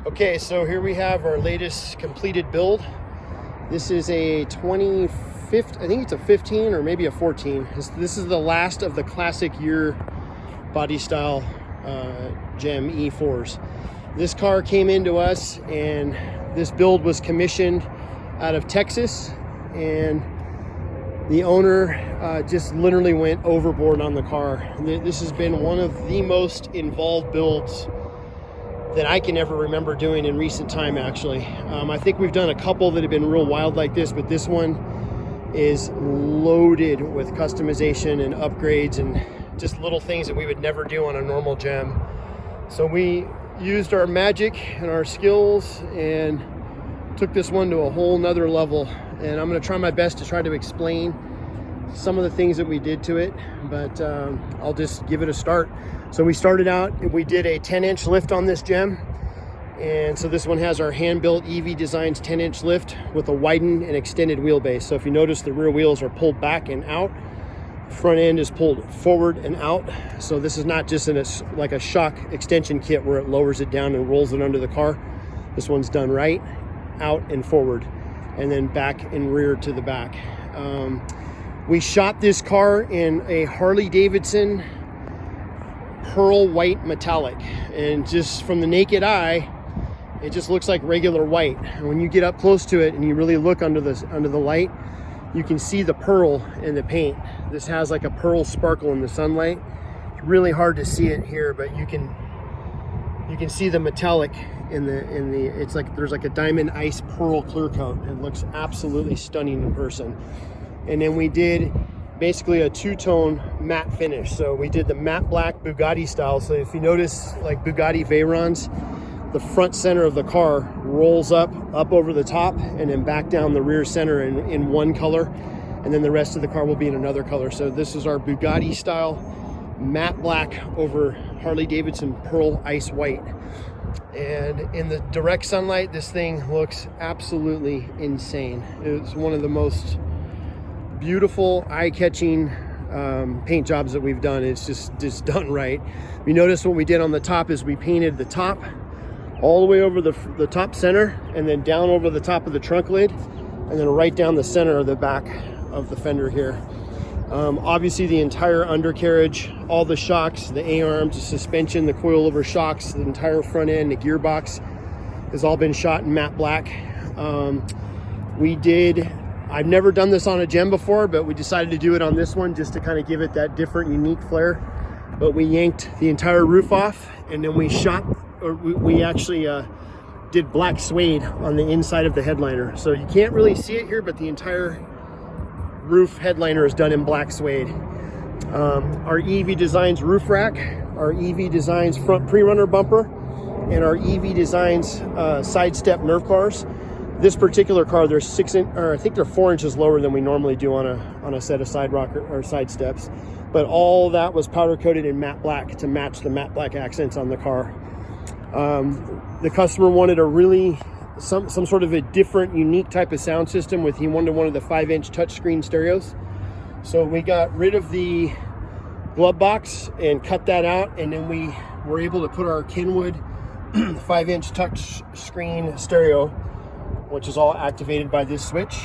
Okay, so here we have our latest completed build. This is a 2015, I think it's a 15 or maybe a 14. This is the last of the classic year body style GEM E4s. This car came into us and this build was commissioned out of Texas, and the owner just literally went overboard on the car. This has been one of the most involved builds that I can ever remember doing in recent time, actually. I think we've done a couple that have been real wild like this, but this one is loaded with customization and upgrades and just little things that we would never do on a normal GEM. So we used our magic and our skills and took this one to a whole nother level. And I'm gonna try my best to try to explain some of the things that we did to it, but I'll just give it a start. So we started out, we did a 10-inch lift on this GEM. And so this one has our hand-built EV Designs 10-inch lift with a widened and extended wheelbase. So if you notice, the rear wheels are pulled back and out. Front end is pulled forward and out. So this is not just like a shock extension kit where it lowers it down and rolls it under the car. This one's done right, out and forward, and then back and rear to the back. We shot this car in a Harley Davidson pearl white metallic, and just from the naked eye it just looks like regular white. And when you get up close to it and you really look under the light, you can see the pearl in the paint. This has like a pearl sparkle in the sunlight. It's really hard to see it here, but you can see the metallic in the it's like there's like a diamond ice pearl clear coat. It looks absolutely stunning in person. And then we did basically a two-tone matte finish. So we did the matte black Bugatti style. So if you notice, like Bugatti Veyrons, the front center of the car rolls up over the top and then back down the rear center in one color, and then the rest of the car will be in another color. So this is our Bugatti style matte black over Harley Davidson pearl ice white. And in the direct sunlight, this thing looks absolutely insane. It's one of the most beautiful, eye-catching paint jobs that we've done. It's just done right. You notice what we did on the top is we painted the top all the way over the top center, and then down over the top of the trunk lid, and then right down the center of the back of the fender here. Obviously the entire undercarriage, all the shocks, the A-arms, the suspension, the coilover shocks, the entire front end, the gearbox has all been shot in matte black. I've never done this on a GEM before, but we decided to do it on this one just to kind of give it that different, unique flair. But we yanked the entire roof off, and then we actually did black suede on the inside of the headliner. So you can't really see it here, but the entire roof headliner is done in black suede. Our EV Designs roof rack, our EV Designs front pre-runner bumper, and our EV Designs side step nerf bars. This particular car, they're 4 inches lower than we normally do on a set of side rocker or side steps, but all that was powder coated in matte black to match the matte black accents on the car. The customer wanted some sort of a different, unique type of sound system. He wanted one of the 5-inch touchscreen stereos. So we got rid of the glove box and cut that out, and then we were able to put our Kenwood 5-inch touchscreen stereo, which is all activated by this switch.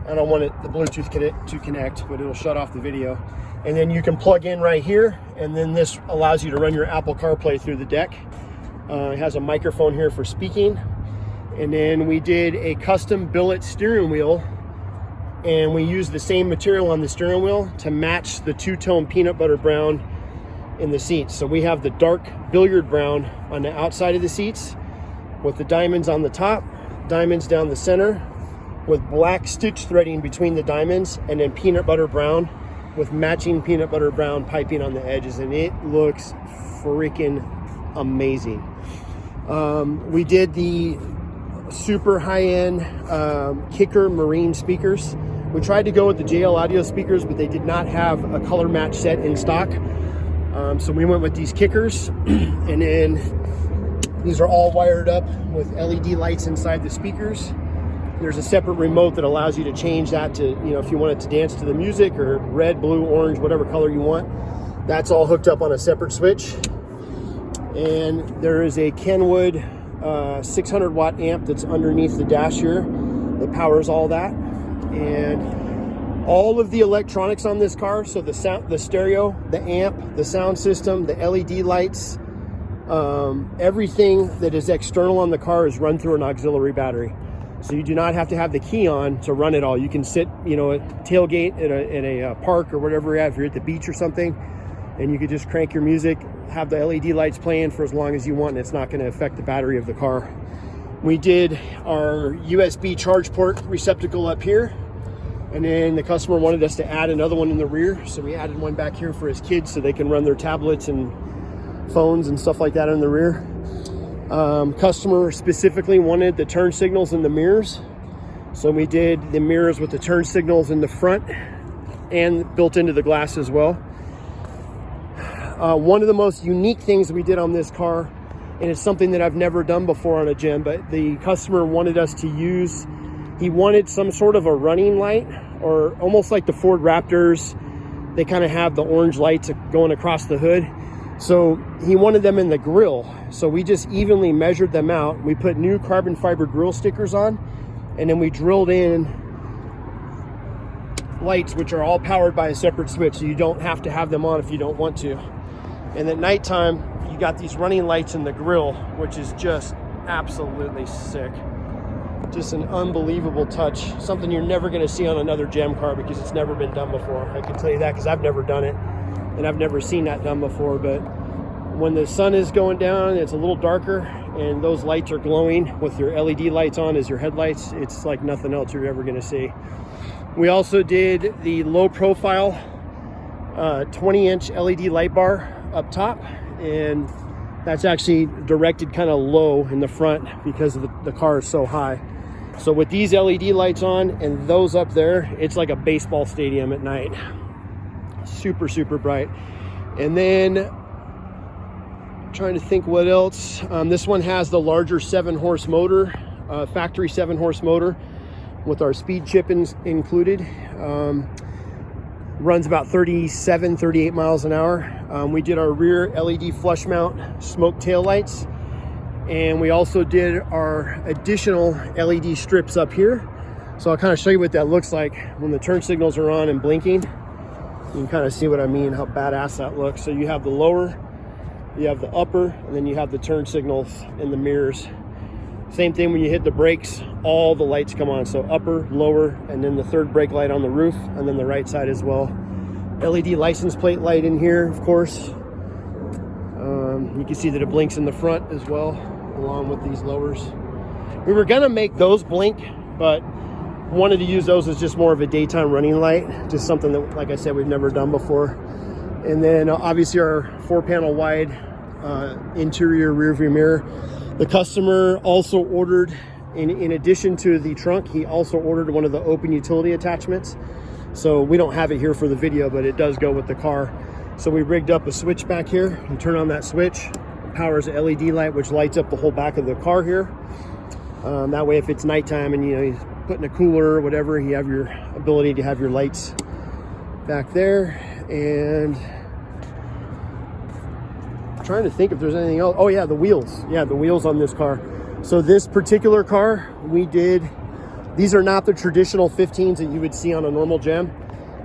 I don't want the Bluetooth to connect, but it'll shut off the video. And then you can plug in right here, and then this allows you to run your Apple CarPlay through the deck. It has a microphone here for speaking. And then we did a custom billet steering wheel, and we used the same material on the steering wheel to match the two-tone peanut butter brown in the seats. So we have the dark billiard brown on the outside of the seats with the diamonds on the top, diamonds down the center, with black stitch threading between the diamonds, and then peanut butter brown with matching peanut butter brown piping on the edges, and it looks freaking amazing. We did the super high-end Kicker Marine speakers. We tried to go with the JL Audio speakers, but they did not have a color match set in stock. So we went with these Kickers, and then these are all wired up with LED lights inside the speakers. There's a separate remote that allows you to change that to, if you want it to dance to the music, or red, blue, orange, whatever color you want. That's all hooked up on a separate switch. And there is a Kenwood 600 watt amp that's underneath the dash here that powers all that. And all of the electronics on this car, so the sound, the stereo, the amp, the sound system, the LED lights, everything that is external on the car is run through an auxiliary battery. So you do not have to have the key on to run it all. You can sit, you know, at tailgate at a park or whatever you're at, if you're at the beach or something, and you could just crank your music, have the LED lights playing for as long as you want, and it's not going to affect the battery of the car. We did our USB charge port receptacle up here, and then the customer wanted us to add another one in the rear, so we added one back here for his kids so they can run their tablets and phones and stuff like that in the rear. Customer specifically wanted the turn signals in the mirrors, so we did the mirrors with the turn signals in the front and built into the glass as well. One of the most unique things we did on this car, and it's something that I've never done before on a Gem, but the customer wanted us to use, he wanted some sort of a running light, or almost like the Ford Raptors, they kind of have the orange lights going across the hood. So he wanted them in the grill. So we just evenly measured them out. We put new carbon fiber grill stickers on, and then we drilled in lights which are all powered by a separate switch, so you don't have to have them on if you don't want to. And at nighttime, you got these running lights in the grill, which is just absolutely sick. Just an unbelievable touch. Something you're never gonna see on another Gem car because it's never been done before. I can tell you that because I've never done it. And I've never seen that done before. But when the sun is going down, it's a little darker, and those lights are glowing with your LED lights on as your headlights. It's like nothing else you're ever gonna see. We also did the low profile 20-inch LED light bar up top, and that's actually directed kind of low in the front because of the car is so high. So with these LED lights on and those up there, it's like a baseball stadium at night. Super, super bright. And then trying to think what else. This one has the larger 7-horse motor, factory 7-horse motor with our speed chip included. Runs about 37, 38 miles an hour. We did our rear LED flush mount smoke tail lights, and we also did our additional LED strips up here. So I'll kind of show you what that looks like when the turn signals are on and blinking. You can kind of see what I mean, how badass that looks. So you have the lower, you have the upper, and then you have the turn signals in the mirrors. Same thing when you hit the brakes, all the lights come on. So upper, lower, and then the third brake light on the roof, and then the right side as well. LED license plate light in here, of course. You can see that it blinks in the front as well, along with these lowers. We were gonna make those blink, but wanted to use those as just more of a daytime running light, just something that, like I said, we've never done before. And then obviously our 4-panel wide interior rear view mirror. The customer also ordered, in addition to the trunk, he also ordered one of the open utility attachments. So we don't have it here for the video, but it does go with the car. So we rigged up a switch back here. You turn on that switch, it powers an LED light, which lights up the whole back of the car here. That way, if it's nighttime and you put in a cooler or whatever, you have your ability to have your lights back there. And I'm trying to think if there's anything else. Oh yeah, the wheels. Yeah, the wheels on this car. So this particular car, we did, these are not the traditional 15s that you would see on a normal Gem.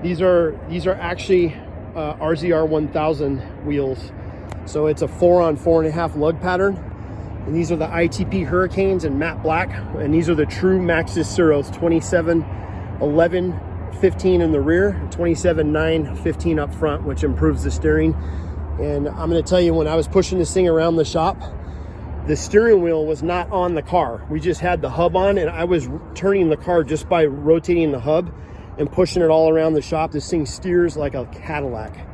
These are actually RZR 1000 wheels. So it's a 4 on 4.5 lug pattern. And these are the ITP Hurricanes in matte black. And these are the true Maxxis Ceros, 27, 11, 15 in the rear, 27, 9, 15 up front, which improves the steering. And I'm gonna tell you, when I was pushing this thing around the shop, the steering wheel was not on the car. We just had the hub on, and I was turning the car just by rotating the hub and pushing it all around the shop. This thing steers like a Cadillac.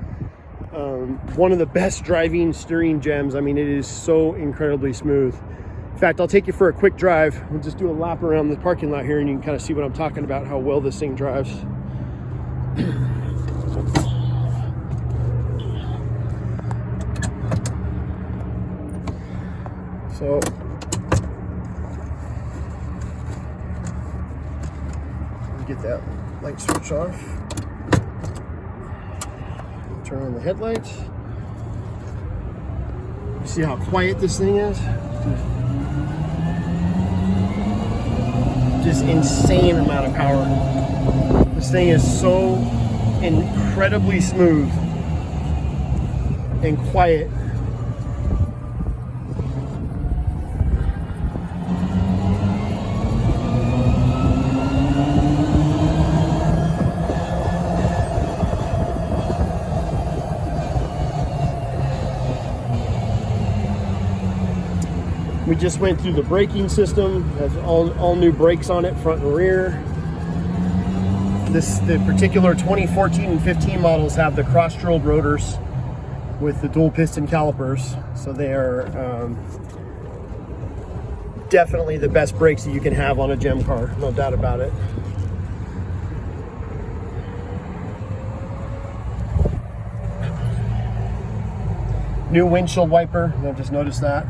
One of the best driving steering Gems. I mean, it is so incredibly smooth. In fact, I'll take you for a quick drive. We'll just do a lap around the parking lot here, and you can kind of see what I'm talking about, how well this thing drives. So get that light switch off. Turn on the headlights. You see how quiet this thing is? just insane amount of power. This thing is so incredibly smooth and quiet. We just went through the braking system. Has all new brakes on it, front and rear. The particular 2014 and 15 models have the cross-drilled rotors with the dual piston calipers, so they are definitely the best brakes that you can have on a gem car, no doubt about it. New windshield wiper, I just noticed that.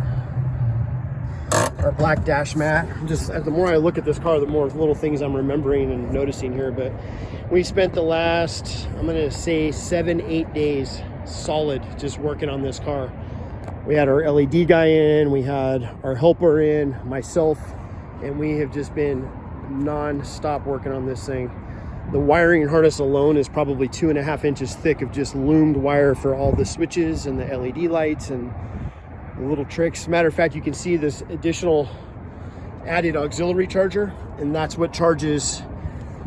Our black dash mat. Just the more I look at this car, the more little things I'm remembering and noticing here. But we spent the last, I'm gonna say 7-8 days solid just working on this car. We had our LED guy in, we had our helper in, myself, and we have just been non-stop working on this thing. The wiring harness alone is probably 2.5 inches thick of just loomed wire for all the switches and the LED lights and the little tricks. Matter of fact, you can see this additional added auxiliary charger, and that's what charges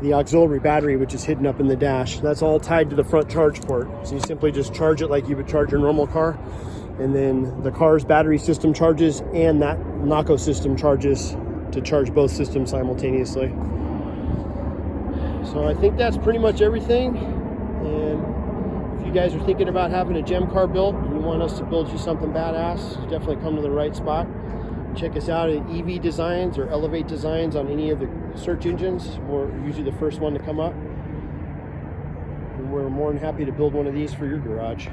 the auxiliary battery, which is hidden up in the dash. That's all tied to the front charge port. So you simply just charge it like you would charge your normal car, and then the car's battery system charges and that Naco system charges to charge both systems simultaneously. So I think that's pretty much everything. And if you guys are thinking about having a gem car built and you want us to build you something badass, definitely come to the right spot. Check us out at EV Designs or Elevate Designs on any of the search engines. We're usually the first one to come up. And we're more than happy to build one of these for your garage.